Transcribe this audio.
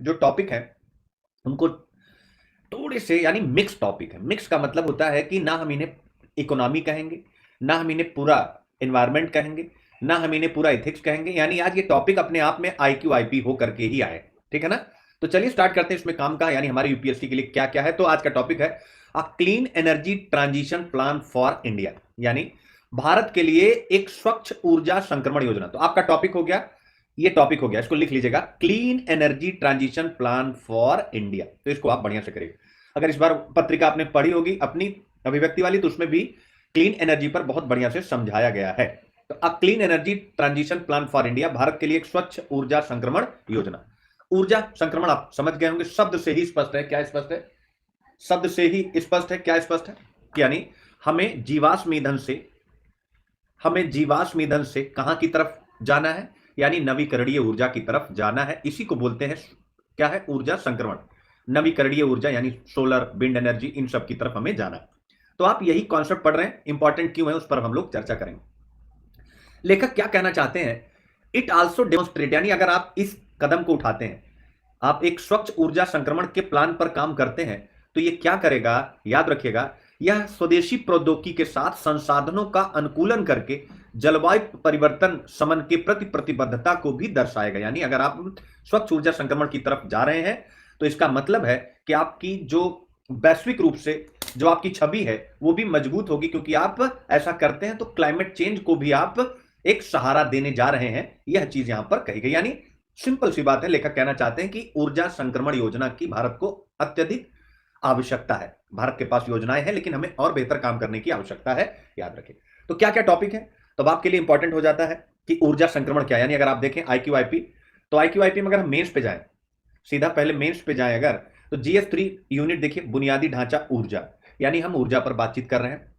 जो टॉपिक है उनको थोड़े से यानी मिक्स टॉपिक है। मिक्स का मतलब होता है कि ना हम इन्हें इकोनॉमी कहेंगे, ना हम इन्हें पूरा एनवायरमेंट कहेंगे, ना हम इन्हें पूरा एथिक्स कहेंगे। यानी आज ये टॉपिक अपने आप में IQ IP हो करके ही आए, ठीक है ना। तो चलिए स्टार्ट करते हैं इसमें काम का, यानी हमारे यूपीएससी के लिए क्या क्या है। तो आज का टॉपिक है a clean energy transition plan for India, यानी भारत के लिए एक स्वच्छ ऊर्जा संक्रमण योजना। तो आपका टॉपिक हो गया, ये टॉपिक हो गया, इसको लिख लीजिएगा, clean energy transition plan for India. तो इसको आप बढ़िया से करिए। अगर इस बार पत्रिका आपने पढ़ी होगी अपनी अभिव्यक्ति वाली, तो उसमें भी क्लीन एनर्जी पर बहुत बढ़िया से समझाया गया है। तो a clean energy transition plan for India, Bharat के लिए एक स्वच्छ ऊर्जा संक्रमण योजना। ऊर्जा संक्रमण आप समझ गए होंगे, शब्द से ही स्पष्ट है। क्या स्पष्ट है? शब्द से ही स्पष्ट है। क्या स्पष्ट है? यानी हमें जीवाश्म ईंधन से कहां की तरफ जाना है, यानी नवीकरणीय ऊर्जा की तरफ जाना है। इसी को बोलते हैं क्या है? ऊर्जा संक्रमण। नवीकरणीय ऊर्जा यानी सोलर, विंड एनर्जी, इन सब की तरफ हमें जाना है। तो आप यही कॉन्सेप्ट पढ़ रहे हैं, इंपॉर्टेंट क्यों है उस पर हम लोग चर्चा करेंगे। लेखक क्या कहना चाहते हैं? इट आल्सो डेमोन्स्ट्रेट, यानी अगर आप इस कदम को उठाते हैं, आप एक स्वच्छ ऊर्जा संक्रमण के प्लान पर काम करते हैं, तो ये क्या करेगा? याद रखिएगा, यह स्वदेशी प्रौद्योगिकी के साथ संसाधनों का अनुकूलन करके जलवायु परिवर्तन शमन के प्रति प्रतिबद्धता को भी दर्शाएगा। यानी अगर आप स्वच्छ ऊर्जा संक्रमण की तरफ जा रहे हैं, तो इसका मतलब है कि आपकी जो वैश्विक रूप से जो आपकी छवि है वो भी मजबूत होगी, क्योंकि आप ऐसा करते हैं तो क्लाइमेट चेंज को भी आप एक सहारा देने जा रहे हैं। यह चीज यहां पर कही गई। यानी सिंपल सी बात है, लेखक कहना चाहते हैं कि ऊर्जा संक्रमण योजना की भारत को अत्यधिक आवश्यकता है। भारत के पास योजनाएं हैं, लेकिन हमें और बेहतर काम करने की आवश्यकता है, याद रखें। तो क्या क्या टॉपिक है? तो आपके लिए इंपॉर्टेंट हो जाता है कि ऊर्जा संक्रमण क्या है। यानी अगर आप देखें IQ IP, तो IQ IP में अगर हम मेंस पे जाएं, सीधा पहले मेंस पे जाएं अगर, तो GS3 यूनिट देखिए, बुनियादी ढांचा ऊर्जा, यानी हम ऊर्जा पर बातचीत कर रहे हैं।